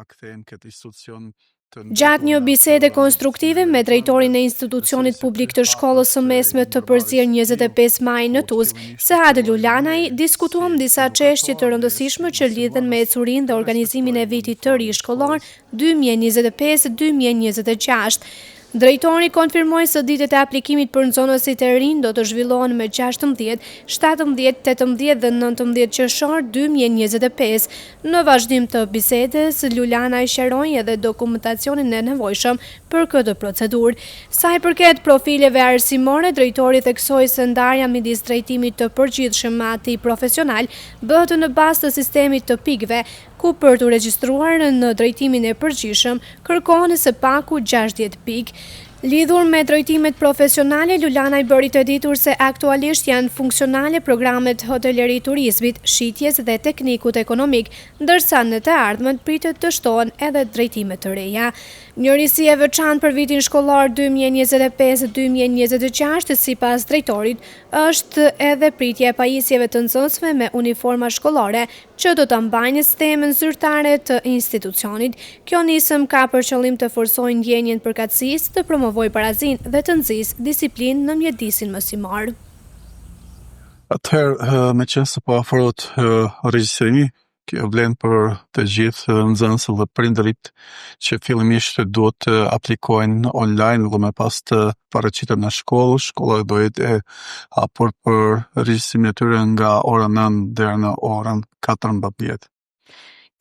ta kthejmë këtë institucion të Gjatë një bisede konstruktive me drejtorin e institucionit publik të shkollës së mesme të Përzirë 25 maj në Tuzë, Sead Lulanaj, diskutuam disa çështje të rëndësishme që lidhen me ecurinë dhe organizimin e vitit të ri shkollor 2025-2026. Drejtori konfirmoi se ditët e aplikimit për nxënësit e rinj do të zhvillohen me 16, 17, 18 dhe 19 qershor 2025. Në vazhdim të bisedës, Lulanaj sqaroi edhe dokumentacionin e nevojshëm për këtë procedurë. Sa i përket profileve arsimore, drejtori theksoi se ndarja midis drejtimit të përgjithshëm me atij profesional bëhet në bazë të sistemit të pikëve, ku për të regjistruar në drejtimin e përgjithshëm kërkohen së paku 60 pikë. Lidhur me drejtimet profesionale, Lulanaj bëri të ditur se aktualisht janë funksionale programet hoteleri turizmit, shitjes dhe teknikut ekonomik, ndërsa në të ardhmen pritet të shtohen edhe drejtime të reja. Njërisi e veçantë për vitin shkollor 2025-2026, sipas drejtorit, është edhe pritja e pajisjeve të nxënësve me uniforma shkollore, që do të mbajnë sistemën zyrtare të institucionit. Kjo nisëm ka për qëllim të forcojë ndjenjen përkatësisë, të promovojë parazinë dhe të nxjisë disiplinë në mjedisin mësimor. Atëherë, me qenë se po afrohet regjistrimi, kjo vlen për të gjithë nxënësët dhe prindërit që fillimisht duhet të aplikojnë online dhe më pas të paraqiten në shkollë. Shkolla do jetë e hapur për regjistrimin e tyre nga ora 9 deri në orën 14.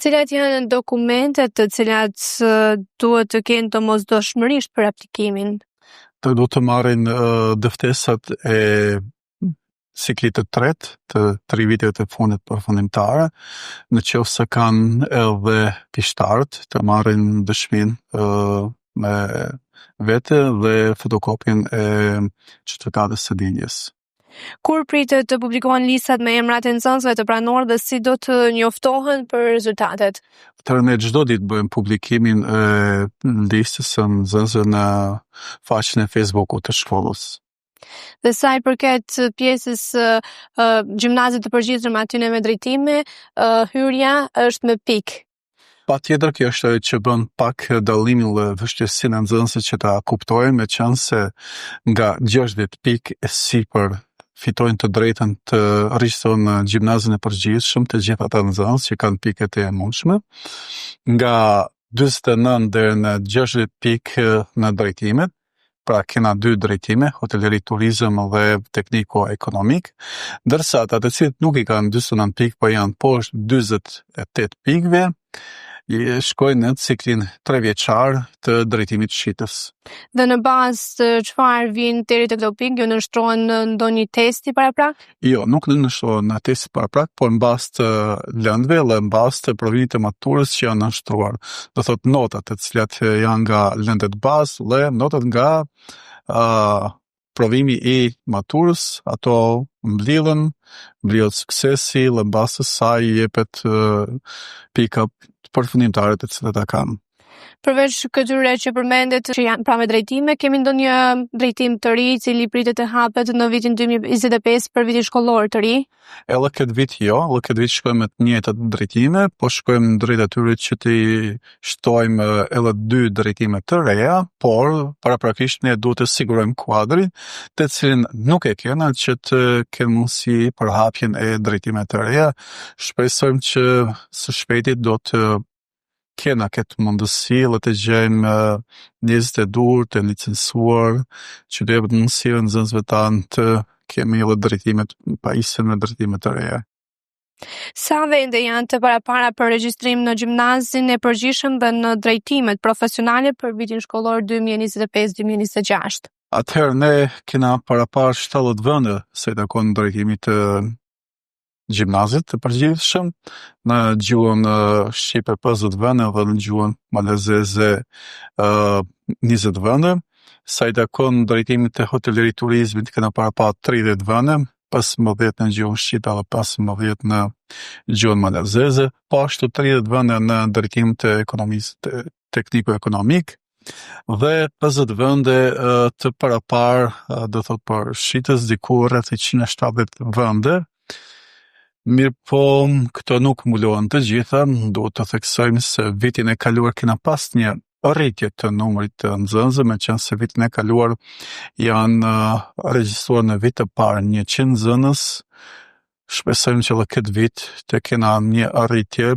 Cilat janë dokumentet të cilat duhet të kenë domosdoshmërisht për aplikimin? Të duhet të marrin dëftesat e ciklit të tretë të 3 viteve të fundit përfundimtare, në qoftë se kanë edhe pishtarët të marrin dëshminë me vete dhe fotokopjen e certifikatës së dinjes. Kur pritet të publikohen listat me emrat e nxënësve të pranor dhe si do të njoftohen për rezultatet? Atëherë ne çdo ditë bëjmë publikimin e listës së nxënësve në faqen e Facebook-ut të shkollës. Dhe sa i përket pjesës gjimnazit të përgjithshëm aty me drejtime, hyrja është me pikë. Patjetër, kjo është ajo që bën pak dallimin dhe vështirësinë e nxënësit që ta kuptojnë, meqense nga 60 pikë e sipër fitojnë të drejtën të regjistrojnë në gjimnazin e përgjithshëm të gjithë ata nxënës që kanë piket e mundshme, nga 49 deri në 60 pikë në drejtimet. Pra kena 2 drejtime, hoteleri turizëm dhe tekniko-ekonomik, ndërsa ata të cilët nuk i kanë 49 pikë, po janë poshtë 48 pikëve, shkojnë në ciklin 3 vjeçar të drejtimit shitës. Dhe në bazë të çfarë vjen deri te këto pikë, ju nënshtrohen në ndonjë testi paraprak? Jo, nuk nënshtrohen në testi paraprak, por në bazë të lëndëve dhe në bazë të provimit të maturës që janë nënshtruar. Do thotë notat të cilat janë nga lëndet bazë dhe notat nga provimi i maturës, ato mbledhet suksesi dhe në bazë të saj jepet pika përfundimtare të cilat ata kanë. Përveç këtyre që përmendet që janë pra me drejtime, kemi ndonjë drejtim të ri i cili pritet të hapet në vitin 2025 për vitin shkollor të ri? Edhe këtë vit jo, edhe këtë vit shkojmë me të njëjtat drejtime, po shkojmë drejt atyre që të shtojmë edhe 2 drejtime të reja, por paraprakisht ne duhet të sigurojmë kuadrin, të cilin nuk e kena që të kenë mundësi për hapjen e drejtime të reja. Shpresojmë që së shpejti do të kena këtë mundësi dhe të gjejmë njerëz të dur, të licencuar, që do jepet mundësi nxënësve tanë të kemi edhe drejtimet, pajisjen me drejtimet të reja. Sa vende janë të parapara për regjistrim në gjimnazin e përgjithshëm dhe në drejtimet profesionale për vitin shkollor 2025-2026? Atëherë ne kena parapara 70 vende sa i takon drejtimit të gjimnazit të përgjithshëm, në gjuhën shqipe 50 vende dhe në gjuhën malezeze 20 vende. Sa i takon drejtimit të hoteleri turizmit kena parapara 30 vende, 15 në gjuhën shqipe dhe 15 në gjuhën malezeze, po ashtu 30 vende në drejtim të ekonomisë tekniko-ekonomik dhe 50 vende të parapar, do thot për shitës diku rreth 170 vende. Mirë po, këto nuk mbulohen të gjitha, duhet të theksojmë se vitin e kaluar kena pas një rritje të numrit të nxënësve, meqense vitin e kaluar janë regjistruar në vit të parë 100 nxënës. Shpresojmë që edhe këtë vit të kena një rritje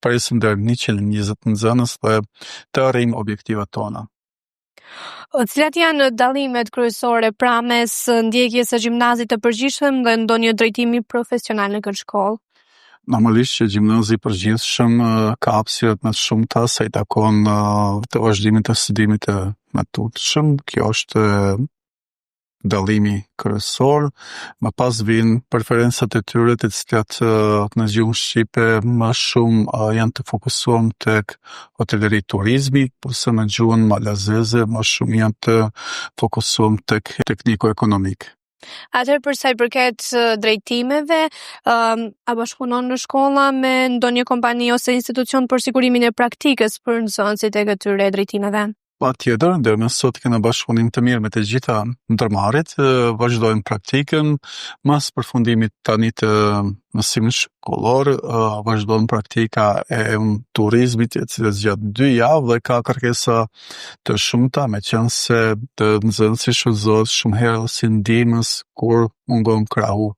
presim deri 120 nxënës dhe të arrijmë objektivat tona. Cilat janë dallimet kryesore pra mes ndjekjes së gjimnazit të përgjithshëm dhe ndonjë drejtimi profesional në këtë shkollë? Normalisht që gjimnazi i përgjithshëm ka hapësirë më të shumta sa i takon të vazhdimit të studimit të matutshëm. Kjo është dallimi kryesor. Më pas vijnë preferencat e tyre, të cilat në gjuhën shqipe më shumë janë të fokusuar tek hoteleri turizmi, kurse në gjuhën malazeze më shumë janë të fokusuar tek tekniko-ekonomik. Atëherë për sa i përket drejtimeve, a bashkëpunon në shkolla me ndonjë kompani ose institucion për sigurimin e praktikës për nxënësit e këtyre drejtimeve? Patjetër, deri më sot kena bashkëpunim të mirë me të gjitha ndërmarrjet, vazhdojmë praktikën, mas përfundimit tani të mësimit shkollor, vazhdon praktika e turizmit, e cila zgjat 2 javë dhe ka kërkesa të shumta, meqense të nxënësi shfrytëzohet shumë herë si ndihmës kur mungon krahu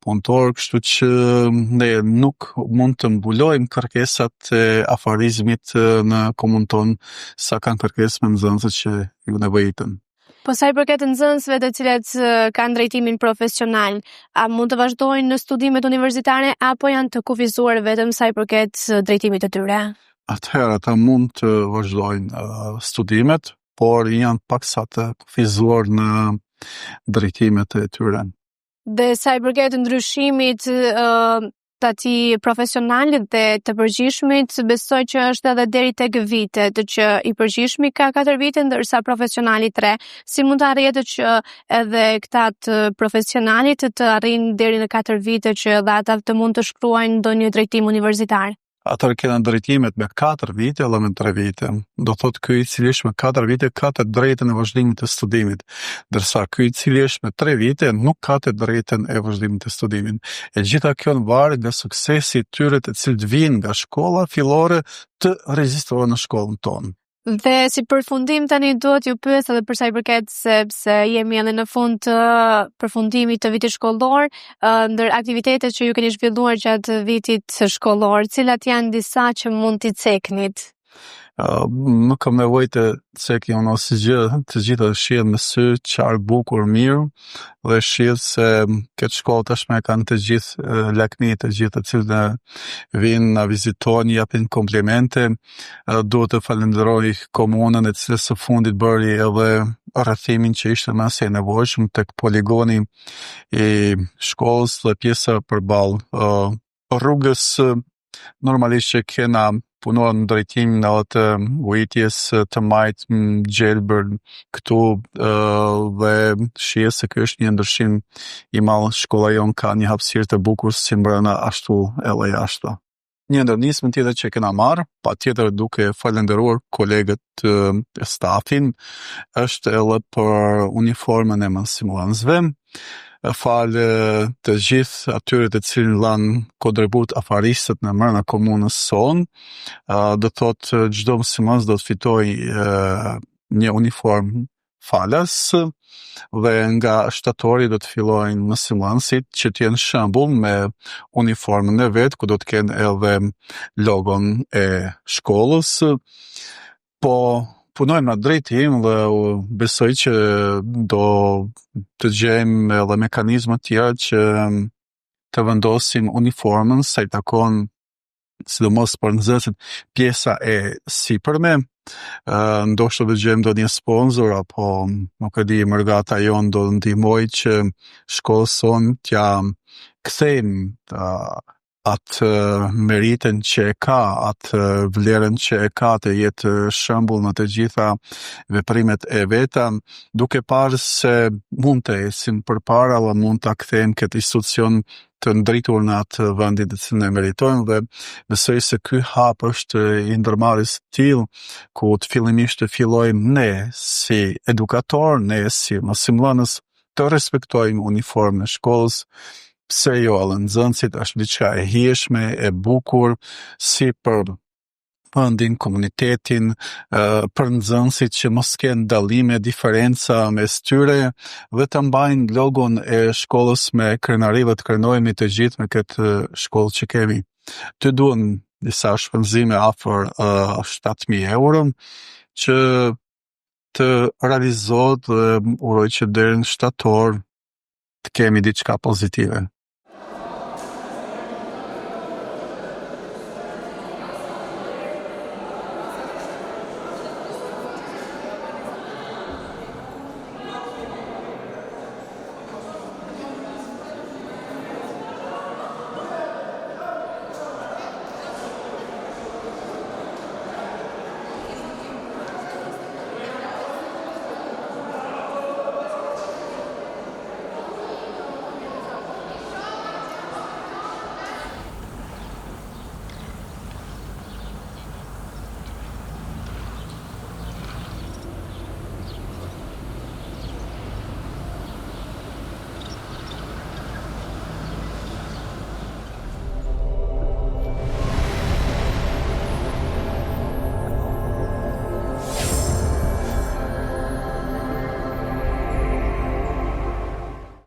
punëtor, kështu që ne nuk mund të mbulojmë kërkesat e afarizmit në komunën tonë sa kanë kërkesë me nxënësit që ju nevojitën. Po sa i përket nxënësve të cilët kanë drejtimin profesional, a mund të vazhdojnë në studimet universitare apo janë të kufizuar vetëm sa i përket drejtimit të tyre? Atëherë ata mund të vazhdojnë studimet, por janë paksa të kufizuar në drejtimet e tyre. Dhe sa i përket ndryshimit të atij profesionalit dhe të përgjithshmit, besoj që është edhe deri tek vitet, që i përgjithshmi ka 4 vite ndërsa profesionali 3. Si mund të arrihet që edhe këta të profesionalit të arrijnë deri në 4 vite që edhe ata të mund të shkruajnë ndonjë drejtim universitar? Atër kena drejtimet me 4 vite dhe me 3 vite. Do thot ky i cili është me 4 vite ka të drejtën e vazhdimit të studimit, ndërsa ky i cili është me 3 vite nuk ka të drejtën e vazhdimit të studimit. E gjitha kjo varet nga suksesi i tyre të cilët vijnë nga shkolla fillore të regjistrohen në shkollën tonë. Dhe si përfundim tani duhet ju pyes edhe për sa i përket sepse jemi edhe në fund të përfundimit të vitit shkollor, ndër aktivitetet që ju keni zhvilluar gjatë vitit shkollor, cilat janë disa që mund t'i ceknit? Nuk kam nevojë të cekni unë ose gjë, të gjitha shihen me sy, qarë bukur, mirë, dhe shihet se këtë shkollë tashmë kanë të gjithë lakmi, të gjithë të cilët vinë na vizitojnë, japin komplimente. Duhet të falenderoj komunën e cila së fundit bëri edhe rrethimin që ishte më së nevojshëm tek poligoni i shkollës dhe pjesa përballë rrugës. Normalisht që kena punuar në drejtimin edhe të ujitjes të majt gjelbër këtu dhe shihet se ky është një ndryshim i madh. Shkolla jon ka një hapësirë të bukur si mbrana ashtu edhe jashtë. Një ndërnismë tjetër që kena marrë, patjetër duke falenderuar kolegët e stafin, është edhe për uniformën e mësimdhënësve. Falë të gjithë atyre të cilin lanë kontribut afaristët në mërna komunës sonë, do thot çdo mësimdhënës do të fitojë një uniform falas dhe nga shtatori do të fillojnë mësimdhënësit që të jenë shembull me uniformën e vet, ku do të kenë edhe logon e shkollës. Po punojmë në drejtim dhe besoj që do të gjejmë edhe mekanizma tjera që të vendosim uniformën sa i takon sidomos për nxënësit pjesa e sipërme. Ndoshta do gjejmë ndonjë sponsor apo nuk e di, mërgata jon do ndihmoj që shkollës sonë t'ja kthejmë atë meritën që e ka, atë vlerën që e ka, të jetë shembull në të gjitha veprimet e veta, duke parë se mund të ecim përpara dhe mund ta kthejmë këtë institucion të ndritur në atë vendin të cilin e meritojmë, dhe besoj se ky hap është i ndërmarrjes së tillë ku të fillimisht të fillojmë ne si edukator, ne si mësimdhënës të respektojmë uniformën e shkollës, pse jo, edhe nxënësit është diçka e hijeshme, e bukur, si për vendin, komunitetin, për nxënësit që mos kenë dallime, diferenca mes tyre dhe të mbajnë logon e shkollës me krenari dhe të krenojmë të gjithë me këtë shkollë që kemi. Të duhen disa shpenzime afër 7.000 euro që të realizohet dhe uroj që deri në shtator të kemi diçka pozitive.